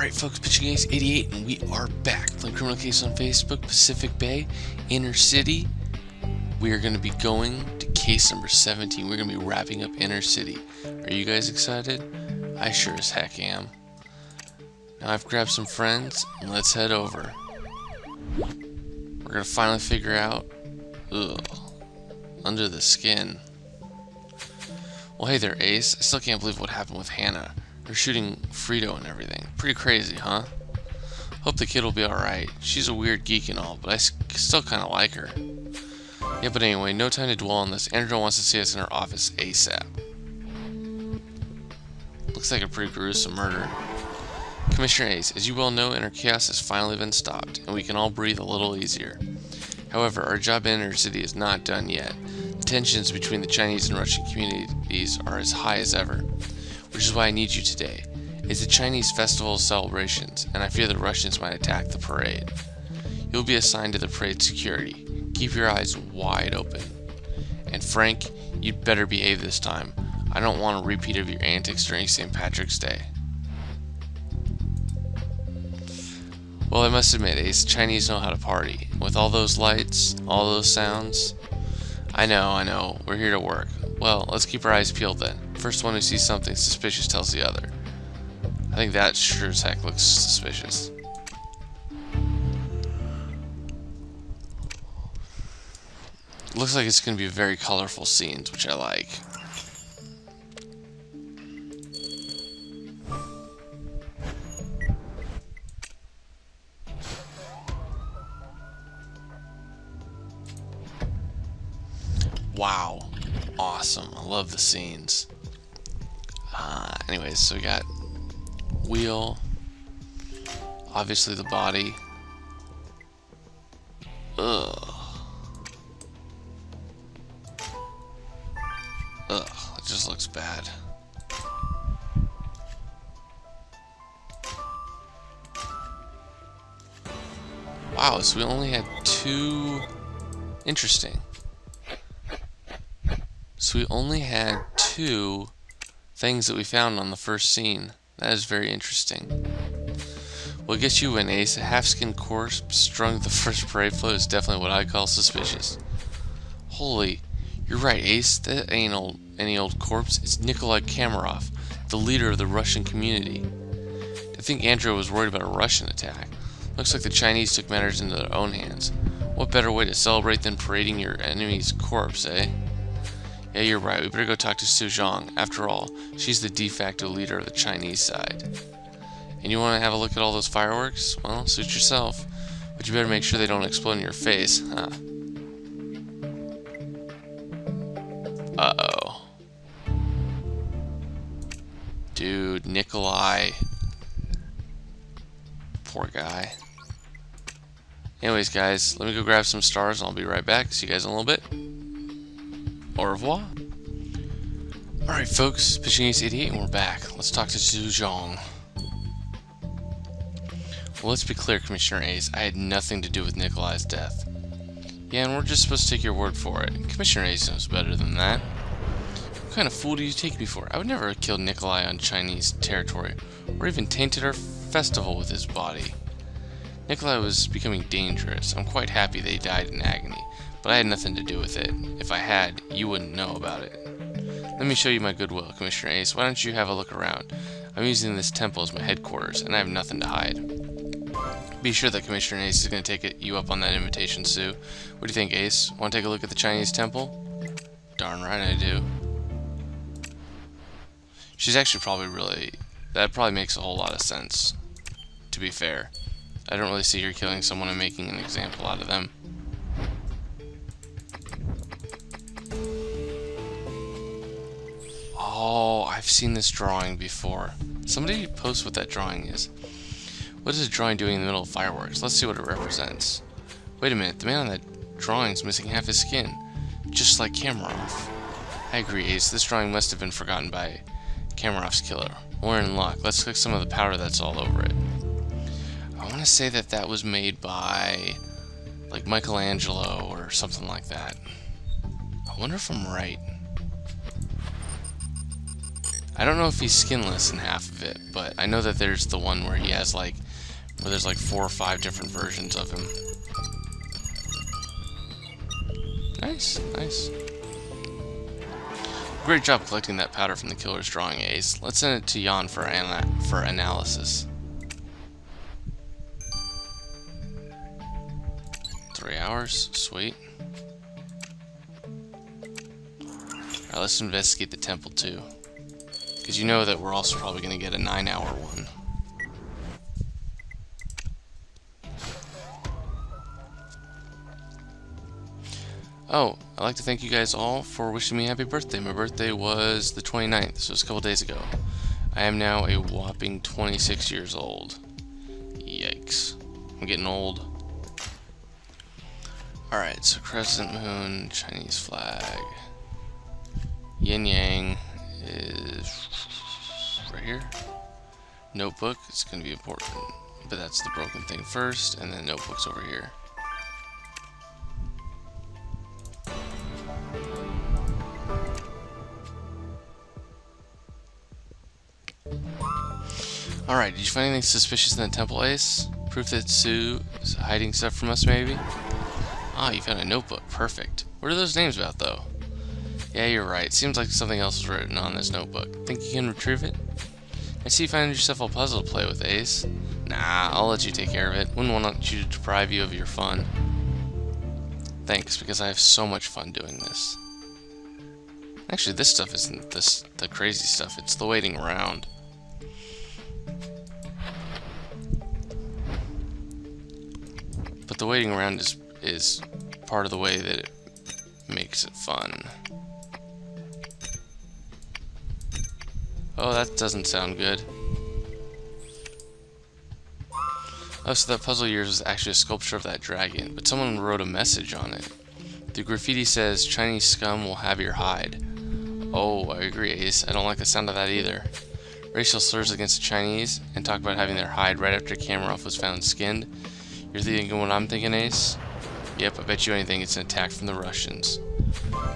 Alright folks, Pitching Ace 88 and we are back playing Criminal Case on Facebook, Pacific Bay, Inner City. We are going to be going to case number 17. We're going to be wrapping up Inner City. Are you guys excited? I sure as heck am. Now I've grabbed some friends and let's head over. We're going to finally figure out under the skin. Well, hey there, Ace. I still can't believe what happened with Hannah. They're shooting Frito and everything. Pretty crazy, huh? Hope the kid will be alright. She's a weird geek and all, but I still kind of like her. Yeah, but anyway, no time to dwell on this. Andrew wants to see us in her office ASAP. Looks like a pretty gruesome murder. Commissioner Ace, as you well know, Inner Chaos has finally been stopped, and we can all breathe a little easier. However, our job in Inner City is not done yet. The tensions between the Chinese and Russian communities are as high as ever, which is why I need you today. It's the Chinese festival celebrations, and I fear the Russians might attack the parade. You'll be assigned to the parade security. Keep your eyes wide open. And Frank, you'd better behave this time. I don't want a repeat of your antics during St. Patrick's Day. Well, I must admit, Ace, Chinese know how to party. With all those lights, all those sounds. I know, we're here to work. Well, let's keep our eyes peeled then. First one who sees something suspicious tells the other. I think that sure as heck looks suspicious. Looks like it's going to be very colorful scenes, which I like. Wow. Awesome. I love the scenes. Anyways, so we got wheel. Obviously the body. Ugh. It just looks bad. Wow, so we only had two. Interesting. So we only had two things that we found on the first scene. That is very interesting. Well, I guess you win, Ace. A half-skinned corpse strung the first parade float is definitely what I call suspicious. Holy, you're right, Ace. That ain't any old corpse. It's Nikolai Kamarov, the leader of the Russian community. I think Andrew was worried about a Russian attack. Looks like the Chinese took matters into their own hands. What better way to celebrate than parading your enemy's corpse, eh? Yeah, you're right. We better go talk to Su Zhang. After all, she's the de facto leader of the Chinese side. And you want to have a look at all those fireworks? Well, suit yourself. But you better make sure they don't explode in your face, huh? Uh-oh. Dude, Nikolai. Poor guy. Anyways, guys, let me go grab some stars and I'll be right back. See you guys in a little bit. Au revoir. Alright folks, Pitching Ace 88 and we're back. Let's talk to Su Zhang. Well, let's be clear, Commissioner Ace. I had nothing to do with Nikolai's death. Yeah, and we're just supposed to take your word for it. Commissioner Ace knows better than that. What kind of fool do you take me for? I would never have killed Nikolai on Chinese territory, or even tainted our festival with his body. Nikolai was becoming dangerous. I'm quite happy that he died in agony. But I had nothing to do with it. If I had, you wouldn't know about it. Let me show you my goodwill, Commissioner Ace. Why don't you have a look around? I'm using this temple as my headquarters, and I have nothing to hide. Be sure that Commissioner Ace is going to take you up on that invitation, Sue. What do you think, Ace? Want to take a look at the Chinese temple? Darn right I do. She's actually that probably makes a whole lot of sense, to be fair. I don't really see her killing someone and making an example out of them. Oh, I've seen this drawing before. Somebody post what that drawing is. What is a drawing doing in the middle of fireworks? Let's see what it represents. Wait a minute, the man on that drawing's missing half his skin. Just like Kamarov. I agree, Ace. This drawing must have been forgotten by Kamarov's killer. We're in luck. Let's click some of the powder that's all over it. I want to say that was made by, like, Michelangelo or something like that. I wonder if I'm right. I don't know if he's skinless in half of it, but I know that there's the one where he has like, where there's like 4 or 5 different versions of him. Nice, nice. Great job collecting that powder from the killer's drawing, Ace. Let's send it to Jan for analysis. 3 hours, sweet. Alright, let's investigate the temple too. Because you know that we're also probably going to get a 9-hour one. Oh, I'd like to thank you guys all for wishing me happy birthday. My birthday was the 29th, so it's a couple days ago. I am now a whopping 26 years old. Yikes. I'm getting old. Alright, so crescent moon, Chinese flag. Yin Yang is right here. Notebook, it's going to be important. But that's the broken thing first, and then notebook's over here. Alright, did you find anything suspicious in the temple, Ace? Proof that Sue is hiding stuff from us, maybe? Ah, you found a notebook. Perfect. What are those names about, though? Yeah, you're right. Seems like something else was written on this notebook. Think you can retrieve it? I see you found yourself a puzzle to play with, Ace. Nah, I'll let you take care of it. Wouldn't want you to deprive you of your fun. Thanks, because I have so much fun doing this. Actually, this stuff isn't the crazy stuff. It's the waiting around. But the waiting around is part of the way that it makes it fun. Oh, that doesn't sound good. Oh, so that puzzle of yours was actually a sculpture of that dragon, but someone wrote a message on it. The graffiti says, "Chinese scum will have your hide." Oh, I agree, Ace. I don't like the sound of that either. Racial slurs against the Chinese, and talk about having their hide right after Kamarov was found skinned. You're thinking what I'm thinking, Ace? Yep, I bet you anything it's an attack from the Russians.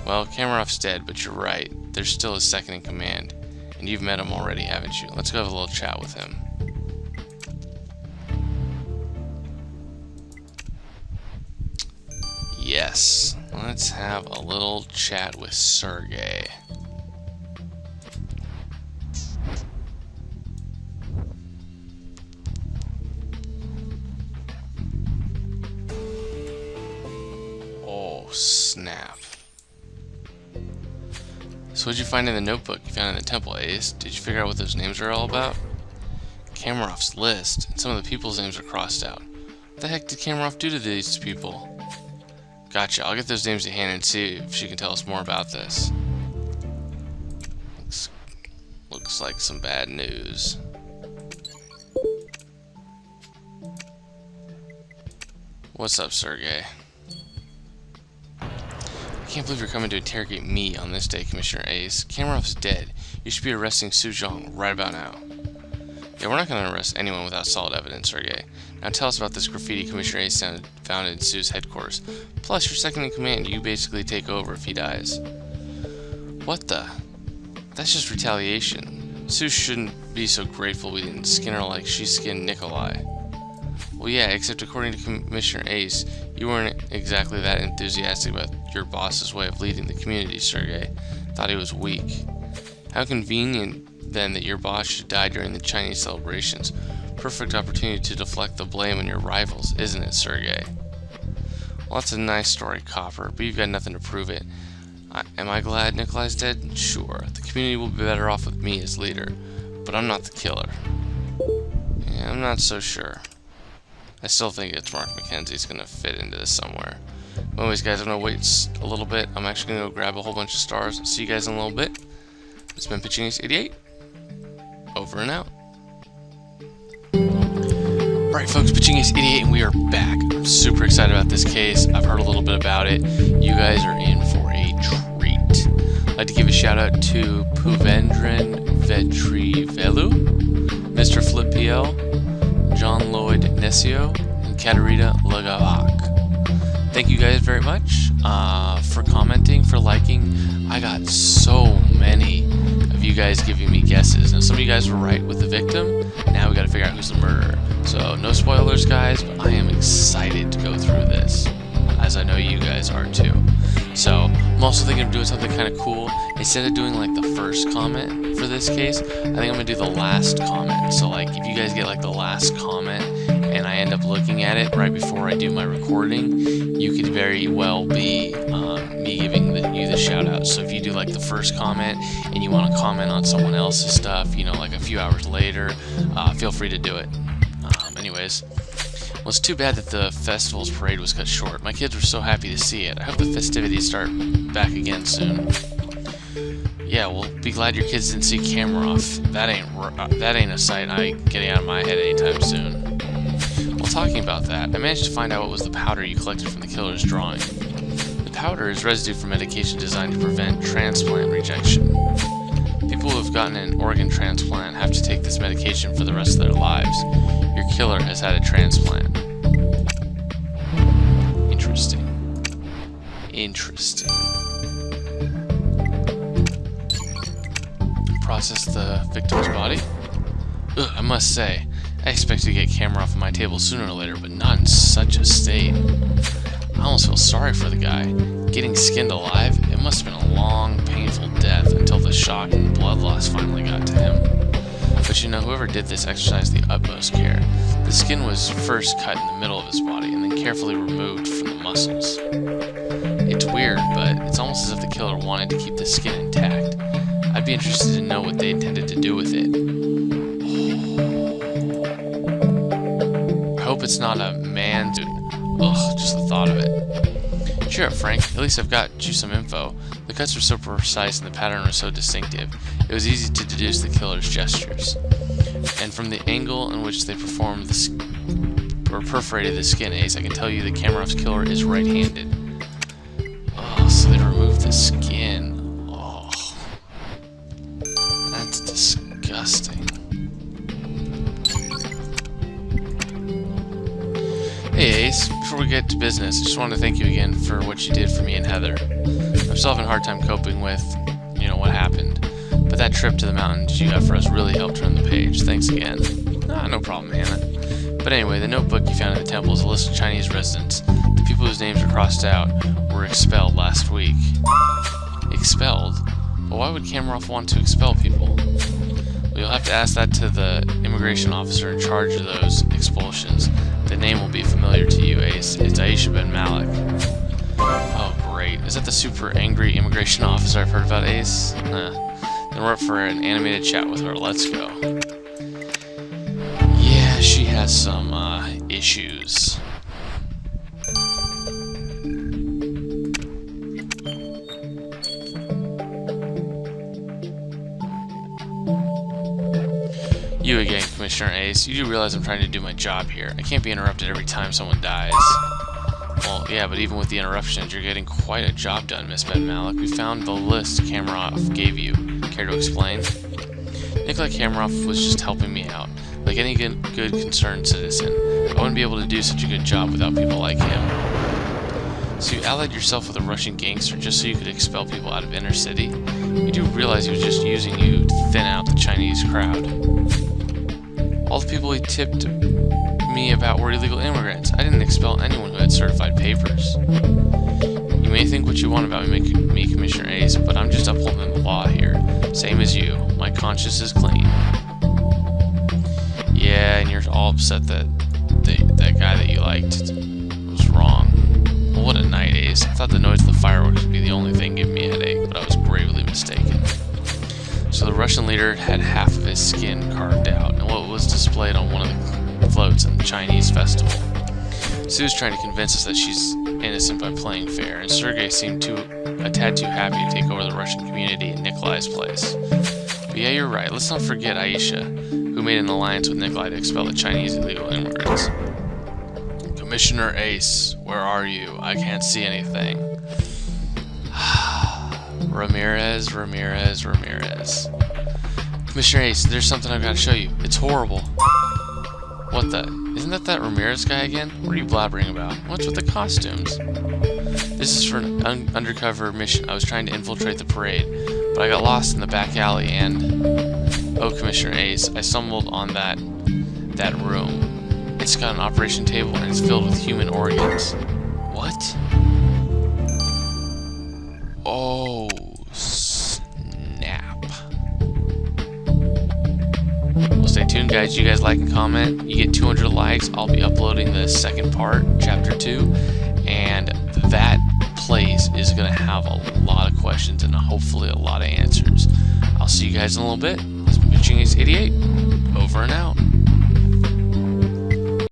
Well, Kamarov's dead, but you're right. There's still a second in command. And you've met him already, haven't you? Let's go have a little chat with him. Yes, let's have a little chat with Sergey. Snap. So what'd you find in the notebook you found in the temple, Ace? Did you figure out what those names are all about? Kamarov's list, and some of the people's names are crossed out. What the heck did Kamarov do to these people? Gotcha, I'll get those names to Hannah and see if she can tell us more about this. Looks like some bad news. What's up, Sergey? I can't believe you're coming to interrogate me on this day, Commissioner Ace. Kamarov's dead. You should be arresting Su Zhong right about now. Yeah, we're not going to arrest anyone without solid evidence, Sergey. Now tell us about this graffiti Commissioner Ace found in Su's headquarters. Plus, you're second in command. You basically take over if he dies. What the? That's just retaliation. Su shouldn't be so grateful we didn't skin her like she skinned Nikolai. Well, yeah, except according to Commissioner Ace, you weren't exactly that enthusiastic about your boss's way of leading the community, Sergey. Thought he was weak. How convenient, then, that your boss should die during the Chinese celebrations. Perfect opportunity to deflect the blame on your rivals, isn't it, Sergey? Well, that's a nice story, Copper, but you've got nothing to prove it. Am I glad Nikolai's dead? Sure. The community will be better off with me as leader, but I'm not the killer. Yeah, I'm not so sure. I still think it's Mark McKenzie's gonna fit into this somewhere. Anyways, guys, I'm gonna wait a little bit. I'm actually gonna go grab a whole bunch of stars. I'll see you guys in a little bit. It's been Pitching Ace 88. Over and out. Alright, folks, Pitching Ace 88, and we are back. I'm super excited about this case. I've heard a little bit about it. You guys are in for a treat. I'd like to give a shout out to Puvendran Vetrivelu, Mr. Flip PL, John Lloyd Nesio, and Katerina Lagavak. Thank you guys very much for commenting, for liking. I got so many of you guys giving me guesses. Now, some of you guys were right with the victim. Now we gotta figure out who's the murderer. So, no spoilers, guys, but I am excited to go through this, as I know you guys are too. So, I'm also thinking of doing something kind of cool. Instead of doing like the first comment for this case, I think I'm gonna do the last comment. So, like, if you guys get like the last comment and I end up looking at it right before I do my recording, you could very well be me giving you the shout out. So if you do like the first comment and you want to comment on someone else's stuff, you know, like a few hours later, feel free to do it. Anyways, well, it's too bad that the festival's parade was cut short. My kids were so happy to see it. I hope the festivities start back again soon. Yeah, well, be glad your kids didn't see Kamarov. That ain't a sight I getting out of my head anytime soon. Well, talking about that, I managed to find out what was the powder you collected from the killer's drawing. The powder is residue from medication designed to prevent transplant rejection. People who have gotten an organ transplant have to take this medication for the rest of their lives. Your killer has had a transplant. Interesting. Process the victim's body? Ugh, I must say, I expected to get Kamarov off my table sooner or later, but not in such a state. I almost feel sorry for the guy. Getting skinned alive, it must have been a long, painful death until the shock and blood loss finally got to him. But you know, whoever did this exercised the utmost care. The skin was first cut in the middle of his body and then carefully removed from the muscles. It's weird, but it's almost as if the killer wanted to keep the skin intact. I'd be interested to know what they intended to do with it. I hope it's not a man dude. Ugh, just the thought of it. Cheer up, Frank. At least I've got you some info. The cuts were so precise and the pattern was so distinctive, it was easy to deduce the killer's gestures. And from the angle in which they performed perforated the skin, Ace, I can tell you that Kamarov's killer is right-handed. Oh, so they removed the skin. Oh, that's disgusting. Hey Ace, before we get to business, I just want to thank you again for what you did for me and Heather. I'm still having a hard time coping with, what happened. But that trip to the mountains you got for us really helped turn the page. Thanks again. No problem, Hannah. But anyway, the notebook you found in the temple is a list of Chinese residents. The people whose names are crossed out were expelled last week. Expelled? Well, why would Kamarov want to expel people? Well, you'll have to ask that to the immigration officer in charge of those expulsions. The name will be familiar to you, Ace. It's Aisha Ben Malik. Oh, great. Is that the super angry immigration officer I've heard about, Ace? Then we're up for an animated chat with her. Let's go. Yeah, she has some, issues. You again, Commissioner Ace. You do realize I'm trying to do my job here. I can't be interrupted every time someone dies. Well, yeah, but even with the interruptions, you're getting quite a job done, Miss Ben Malik. We found the list Kamarov gave you. Care to explain? Nikolai Kamarov was just helping me out. Like any good concerned citizen, I wouldn't be able to do such a good job without people like him. So you allied yourself with a Russian gangster just so you could expel people out of inner city? You do realize he was just using you to thin out the Chinese crowd. All the people he tipped me about were illegal immigrants. I didn't expel anyone who had certified papers. You may think what you want about me, Commissioner Ace, but I'm just upholding the law here. Same as you. My conscience is clean. Yeah, and you're all upset that that guy that you liked was wrong. Well, what a night, Ace. I thought the noise of the fireworks would be the only thing giving me a headache, but I was gravely mistaken. So the Russian leader had half of his skin carved out, and what was displayed on one of the floats in the Chinese festival. Sue's trying to convince us that she's innocent by playing fair, and Sergei seemed a tad too happy to take over the Russian community in Nikolai's place. But yeah, you're right. Let's not forget Aisha, who made an alliance with Nikolai to expel the Chinese illegal immigrants. Commissioner Ace, where are you? I can't see anything. Ramirez. Commissioner Ace, there's something I've got to show you. It's horrible. What the? Isn't that Ramirez guy again? What are you blabbering about? What's with the costumes? This is for an undercover mission. I was trying to infiltrate the parade, but But I got lost in the back alley, and Commissioner Ace, I stumbled on that room. It's got an operation table and it's filled with human organs. What? Oh, snap. Well, stay tuned, guys. You guys like and comment. You get 200 likes, I'll be uploading the second part, chapter 2, and that place is going to have a lot of questions and hopefully a lot of answers. I'll see you guys in a little bit. This has been Bitching Ace 88. Over and out.